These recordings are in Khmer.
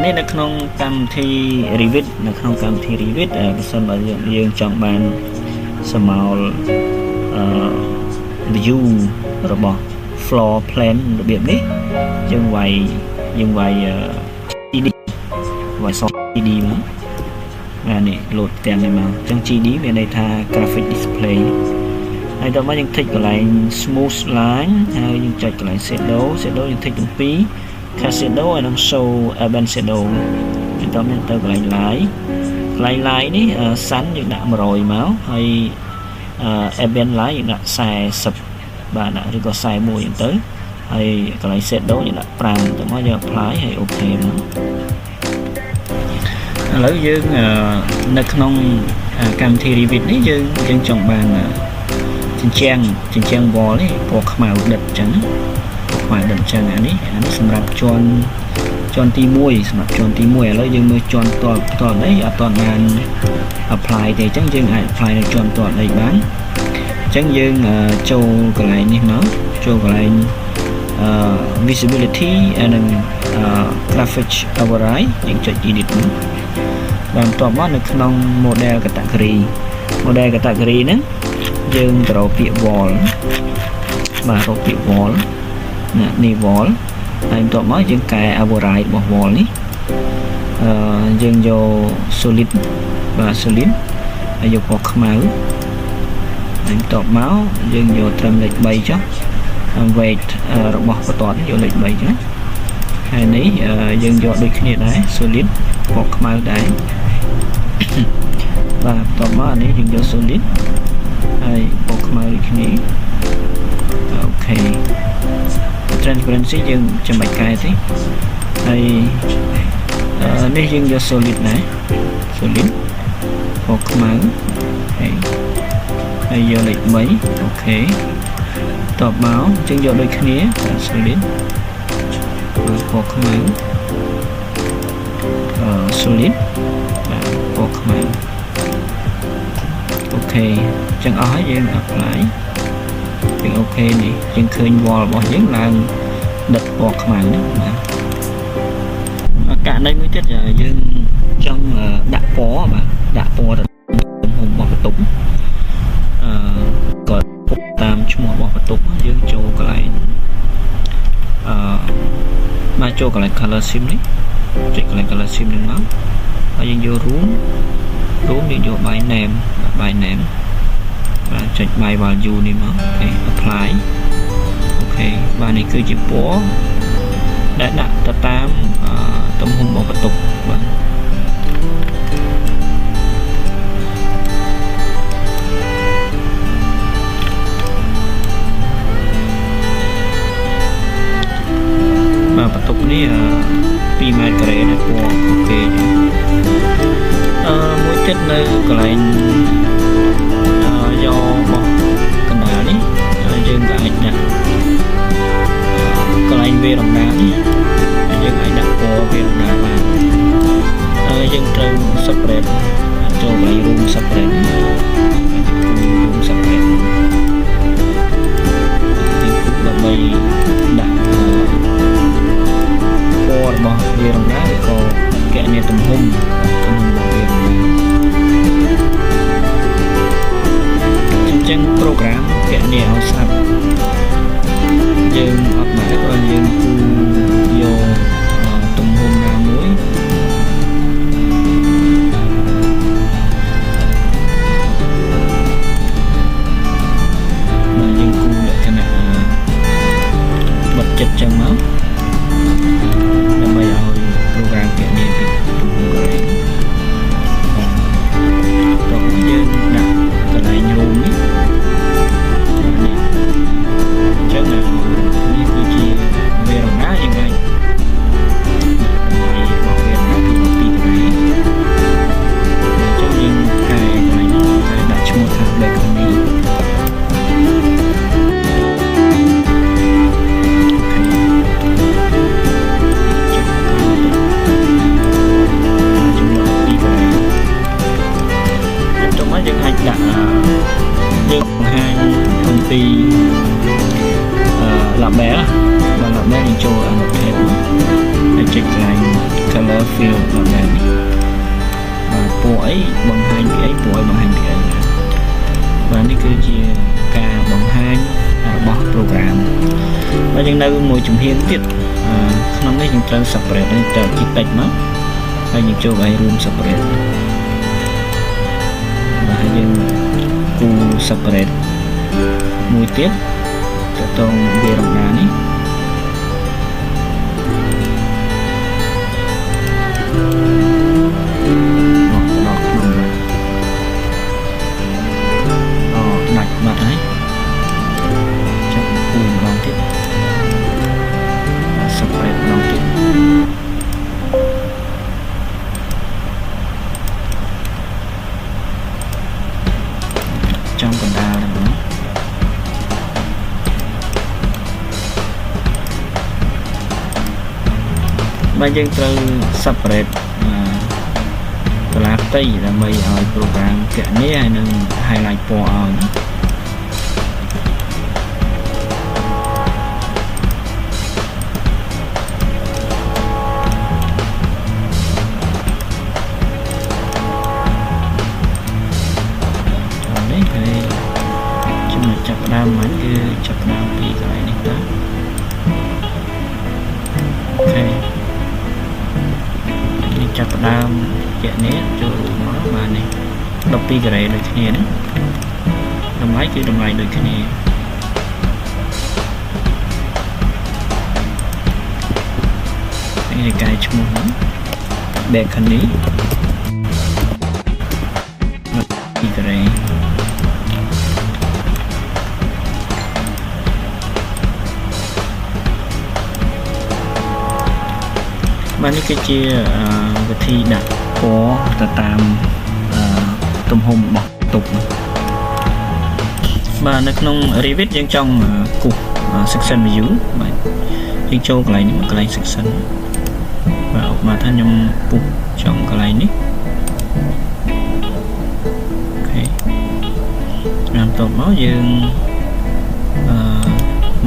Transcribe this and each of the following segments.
នេះនៅក្នុងកម្មវិធី Revit នៅក្នុងកម្មវិធី Revit បើសិនបើយើងចង់បានសមោលview របស់ floor plan របៀបនេះយើងវាយ GD វាយ GD មកអានេះ load ទាំងនេះមកអញ្ចឹង GD មានន័យថា graphic display ហើយតោះមកយើងthíchកន្លែង smooth line ហើយយើងចុចកន្លែង shadow យើងthíchទាំងពីរ cast shadow ហើយនឹង show urban shadow យើងតោះមានទៅកន្លែង line នេះសាន់យើងដាក់100មកហើយ ambient line យើងដាក់40បាទឬក៏41អញ្ចឹងទៅហើយកន្លែង shadow យើងដាក់5ទៅមកយើង apply ហើយ OK មកឥឡូវយើងនៅក្នុងកម្មវិធី Revit នេះយើងចង់បានជញ្ជាំង wall នេះពណ៌ខ្មៅដិតអញ្ចឹងអានេះសម្រាប់ជាន់ទី1សម្រាប់ជាន់ទី1ឥឡូវយើងមើលជាន់តតនេះអត់ទាន់បាន apply ទេអញ្ចឹងយើងអាច apply នៅជាន់តនេះបានអញ្ចឹងយើងចូលកន្លែងនេះមកចូលកន្លែងvisibility ហើយនិង graphic override យើងចុច edit មកបានបន្ទាប់មកនៅក្នុង model category ហ្នឹងយើងទៅរកពាក្យ wall បាទរកពាក្យ wall នេះ wall ហើយបន្ទាប់មកយើងកែ override របស់ wall នេះយើងយក solid បាទ solid ហើយយកពណ៌ខ្មៅហើយបន្ទាប់មកយើងយកត្រឹមលេខ3ចុះ weight របស់បន្ទាត់យកលេខ3ចុះហើយនេះយើងយកដូចគ្នាដែរ solid ពណ៌ខ្មៅដែរបាទបន្ទាប់មកនេះយើងយក solid ហើយពណ៌ខ្មៅដូចគ្នាអូខេ transparency យើងចាំបាច់កែទេហើយនេះយើងយក solid ដែរ solid ពណ៌ខ្មៅហើយយកលេខ3អូខេតបមកយើងយកដូចគ្នា solid ពណ៌ខ្មៅsolid បាទពណ៌ខ្មៅអូខេចឹងអស់ហើយយើង apply យើងអូខេនេះយើងឃើញ wall របស់យើងឡើងដិតពណ៌ខ្មៅហ្នឹងបាទករណីមួយទៀតយើងចង់ដាក់ពណ៌បាទដាក់ពណ៌ទៅទំហំរបស់បន្ទប់ក៏តាមឈ្មោះរបស់បន្ទប់យើងចូលកន្លែងមកចូលកន្លែង color scheme នេះចុចកន្លែង color scheme ហ្នឹងមកហើយយើងយក room យើងយក by name បាទចុច by value នេះមកអូខេ apply អូខេបាទនេះគឺជាពណ៌ដែលដាក់ទៅតាមទំហំរបស់បន្ទប់បាទបន្ទប់នេះ2ម៉ែត្រការ៉េណាពណ៌អូខេមួយទៀតនៅកន្លែងយករបស់កណ្ដាលនេះយើងក៏អាចដាក់កន្លែងវារំដាលនេះយើងអាចដាក់ពណ៌វារំដាលបានយើងត្រូវ separate ចូលកន្លែង room separate ដើម្បីដាក់ពណ៌របស់វារំដាលឬក៏គណនាទំហំរបស់វារំដាលអញ្ចឹង program គណនាឲ្យស្រាប់យើងអត់បានគ្រាន់យើងគូយកទំហំណាមួយមកយើងគូលក្ខណៈបិទចិត្តចឹងមកដើម្បីឲ្យ program គណនាពីទំហំកន្លែងតោះយើងដាក់កន្លែង room នេះចឹងនេះគឺជាវារំដាលយើងអាចរបស់វារំដាលគឺ2កន្លែងចឹងយើងកែកន្លែងនេះហើយដាក់ឈ្មោះថា balcony យើងអាចដាក់យើងបង្ហាញអំពីlabel បាទ label យើងចូល annotate ហើយចុចកន្លែង color field แบบนี้ពណ៌អីបង្ហាញពីអីពណ៌អីបង្ហាញពីអីបាទនេះគឺជាការបង្ហាញរបស់ program ហើយយើងនៅមួយជំហានទៀតក្នុងនេះយើងត្រូវ separate នេះទៅជីតិចមកហើយយើងចូលឲ្យ room separate បាទយើងគូ separate មួយទៀតទៅតងវារំដានេះចំកណ្ដាលហ្នឹងបាទយើងត្រូវ separate កន្លាផ្ទៃដើម្បីឲ្យ program គណនាហើយនឹង highlight ពណ៌ឲ្យចាប់ផ្ដើមហ្នឹងគឺចាប់ផ្ដើមពីកន្លែងនេះទៅអូខេនេះចាប់ផ្ដើមជានេះចូលមកបាទនេះ12ការ៉េដូចគ្នាណាតម្លៃគឺតម្លៃដូចគ្នានេះកែឈ្មោះហ្នឹង Balcony 12ការ៉េបាទនេះគឺជាវិធីដាក់ពណ៌ទៅតាមទំហំរបស់តុបបាទនៅក្នុង Revit យើងចង់គូស section view បាទយើងចូលកន្លែងនេះកន្លែង section បាទឧបមាថាខ្ញុំពុះចង់កន្លែងនេះអូខេតាមតបមកយើង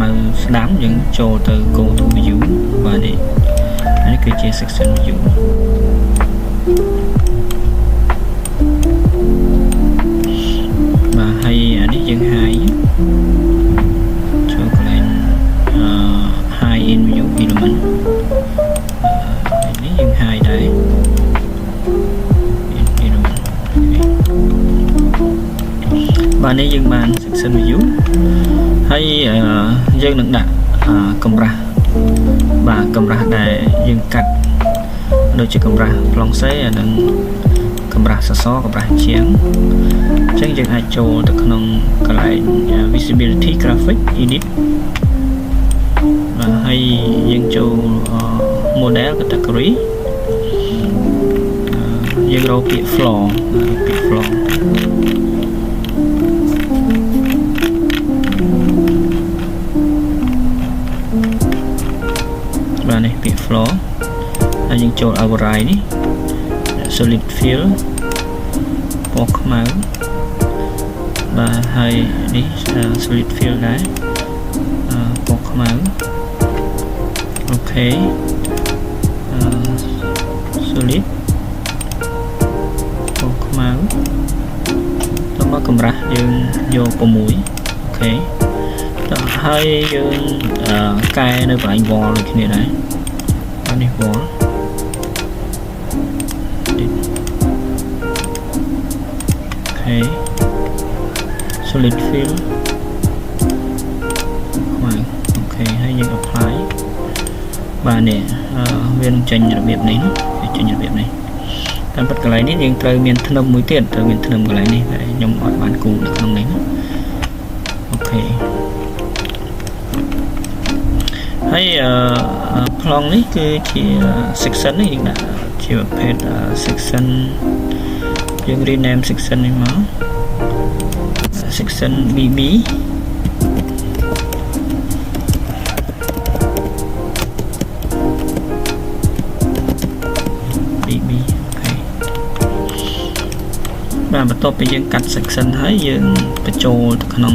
មកស្ដាំយើងចូលទៅ go to view បាទនេះនេះគឺជា section view បាទហើយអានេះយើង high ចូលកន្លែងhigh in view element នេះយើង high ដែរ element បាទនេះយើងបាន section view ហើយយើងនឹងដាក់កម្រាស់បាទកម្រាស់ដែលយើងកាត់ដូចជាកម្រាស់ប្លង់សេអានឹងកម្រាស់សសរកម្រាស់ជាងអញ្ចឹងយើងអាចចូលទៅក្នុងកន្លែង visibility graphic edit បាទហើយយើងចូល model category យើងរកពាក្យ floor ពាក្យ floorបាទនេះពាក្យ floor ហើយយើងចូល override នេះ solid fill ពណ៌ខ្មៅបាទហើយនេះ solid fill ដែរពណ៌ខ្មៅអូខេ solid ពណ៌ខ្មៅតមកកម្រាស់យើងយក6អូខេដល់ហើយយើងកែនៅកន្លែង wall ដូចគ្នាដែរអានេះ wall អូខេ solid fill បាទអូខេហើយយើង apply បាទនេះវានឹងចេញរបៀបនេះវាចេញរបៀបនេះតាមពិតកន្លែងនេះយើងត្រូវមានធ្នឹមមួយទៀតត្រូវមានធ្នឹមកន្លែងនេះតែខ្ញុំអត់បានគូនៅក្នុងនេះណាអូខេហើយប្លង់នេះគឺជា section នេះយើងដាក់ជាប្រភេទ section យើង rename section នេះមក section BB BB អូខេបាទបន្ទាប់ពីយើងកាត់ section ហើយយើងបញ្ចូលទៅក្នុង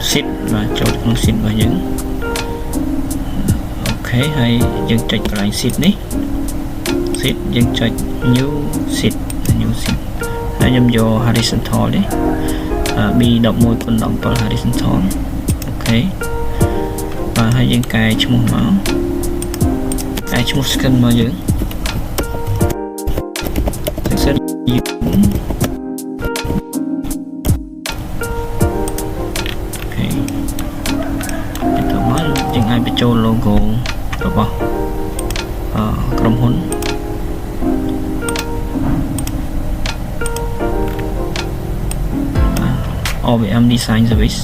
sheet បាទចូលក្នុង sheet របស់យើងអូ ok ហើយយើងចុចកន្លែង sheet នេះ sheet យើងចុច new sheet ហើយខ្ញុំយក horizontal នេះ B11x17 horizontal អូខេបាទហើយយើងកែឈ្មោះមកកែឈ្មោះ skin មកយើង section យើងអាចបញ្ចូល logo របស់ក្រុមហ៊ុន OVM Design Service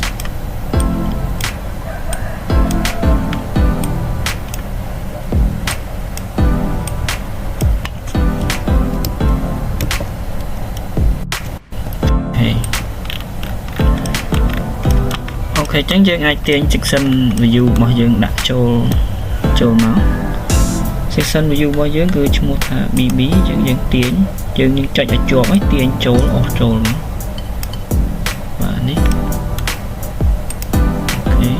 អូខេចឹងយើងអាចទាញ section view របស់យើងដាក់ចូលមក section view របស់យើងគឺឈ្មោះថា BB យើងទាញយើងចុចឲ្យជាប់ហើយទាញចូលអស់ចូលមកបាទនេះអូខេ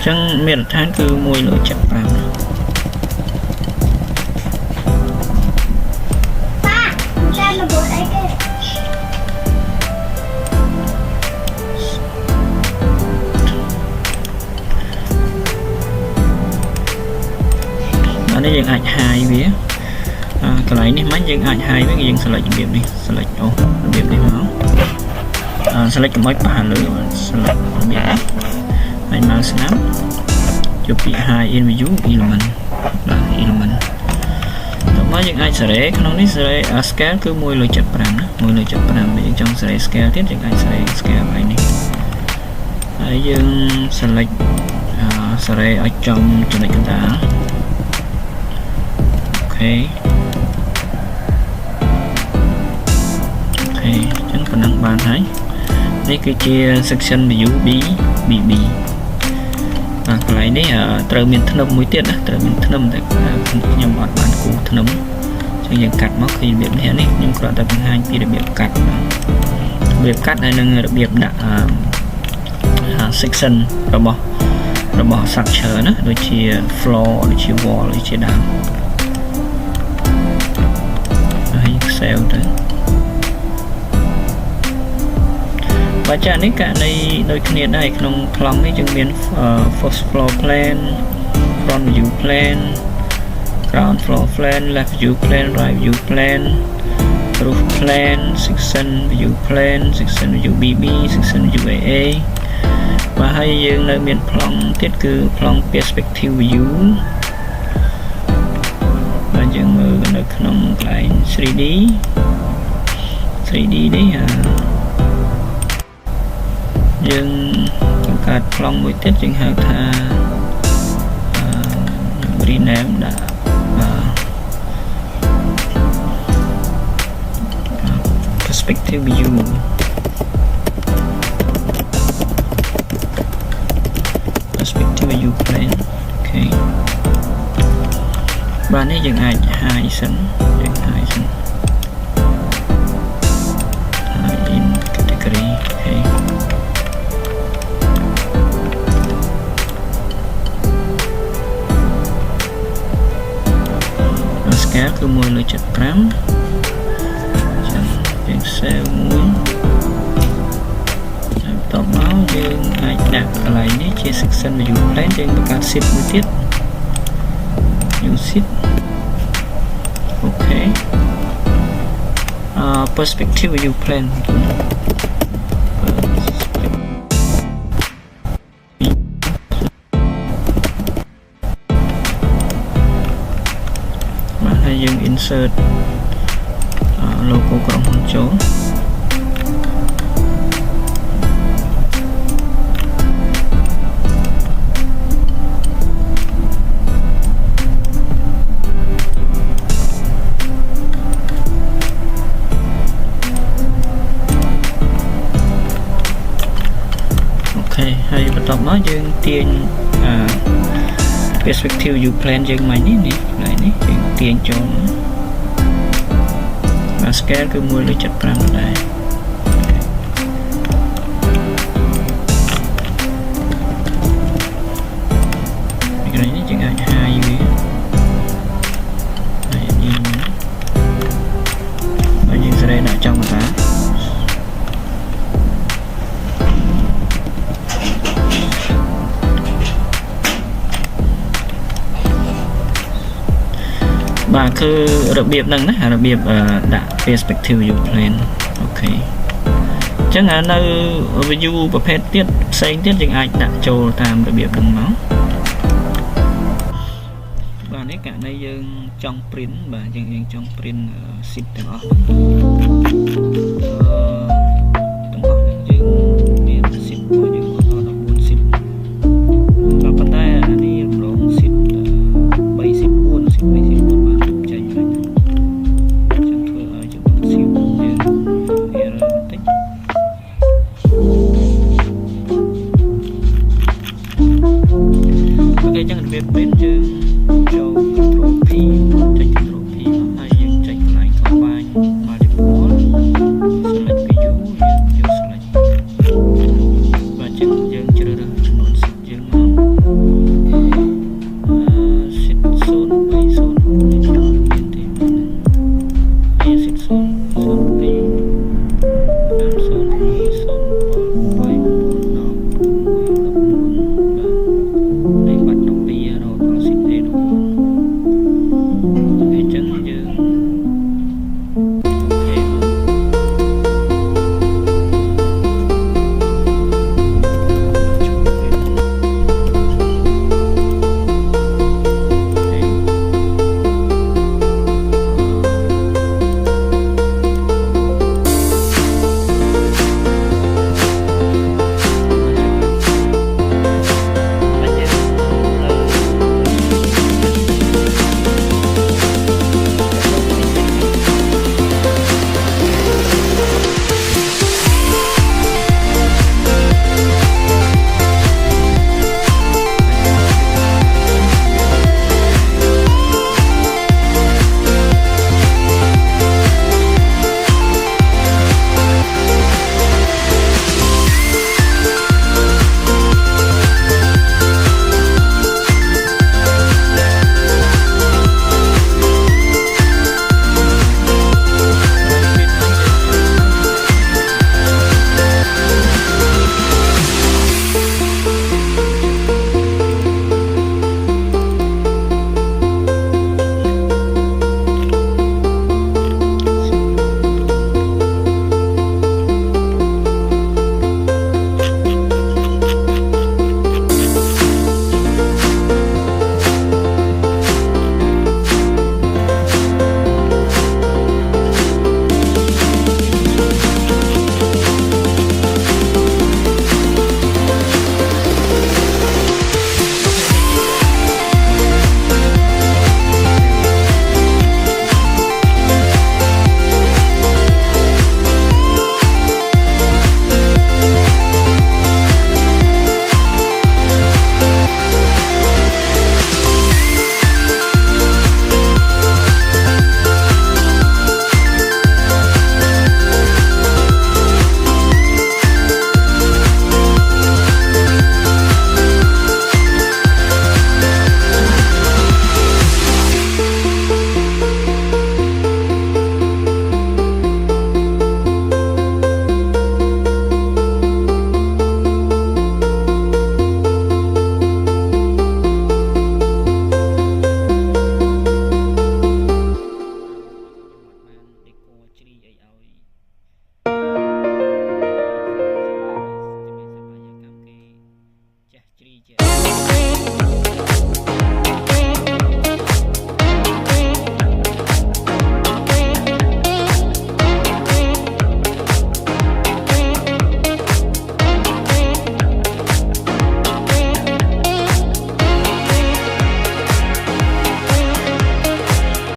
ចឹងមានដ្ឋានគឺ175 ប៉ាចាំរបបអីគេ នេះយើងអាចហាយវាកន្លែងនេះមិនយើងអាចហាយវាយើង select របៀបនេះ select របៀបនេះមក select កុំឲ្យប៉ះលើ select របៀបនេះហើយមកស្នាប់យកពាក្យ high in view element បាទ element តោះមកយើងអាចសេរីក្នុងនេះសេរី scale គឺ 1/75 ណា 1/75 យើងចង់សេរី scale ទៀតយើងអាចសេរី scale ឲ្យនេះហើយយើង select សេរីឲ្យចំចំណុចកណ្ដាល អូខេចឹងប៉ុណ្ណឹងបានហើយនេះគឺជា section view BB បាទកន្លែងនេះត្រូវមានធ្នឹមមួយទៀតណាត្រូវមានធ្នឹមតែខ្ញុំអត់បានគូធ្នឹមចឹងយើងកាត់មកឃើញរបៀបនេះខ្ញុំគ្រាន់តែបង្ហាញពីរបៀបកាត់ហើយនឹងរបៀបដាក់section របស់ structure ណាដូចជា floor ដូចជា wall ដូចជាដើម sale ទៅបើចានេះករណីដូចគ្នាដែរក្នុងប្លង់នេះយើងមាន first floor plan front view plan ground floor plan left view plan right view plan roof plan section view plan section view BB section view AA và hay យើងនៅមានប្លង់ទៀតគឺប្លង់ perspective view យើងមើលនៅក្នុងកន្លែង 3D នេះយើងបង្កើតប្លង់មួយទៀតយើងហៅថា rename ដាក់ perspective view ផ្លេនអូខេ បាទនេះយើងអាចហាយសិនយើងហាយសិនហើយ in category អូខេ scale គឺ 1/75 ចឹងយើង save មួយហើយបន្ទាប់មកយើងអាចដាក់កន្លែងនេះជា section view plane យើងបង្កើត sheet មួយទៀត new sheet okay perspective view plane បាទហើយយើង insert logo ក្រុមហ៊ុនចូល ហើយបន្ទាប់មកយើងទាញ perspective view plane យើងមកនេះកន្លែងនេះយើងទាញចូលបាទ scale គឺ 1/75 ដែរ ដាក់ចង់តាបាទគឺរបៀបហ្នឹងណារបៀបដាក់ perspective view plane អូខេអញ្ចឹងនៅ view ប្រភេទទៀតផ្សេងទៀតយើងអាចដាក់ចូលតាមរបៀបហ្នឹងមកបាទនេះករណីយើងចង់ print បាទយើងចង់ print sheet ទាំងអស់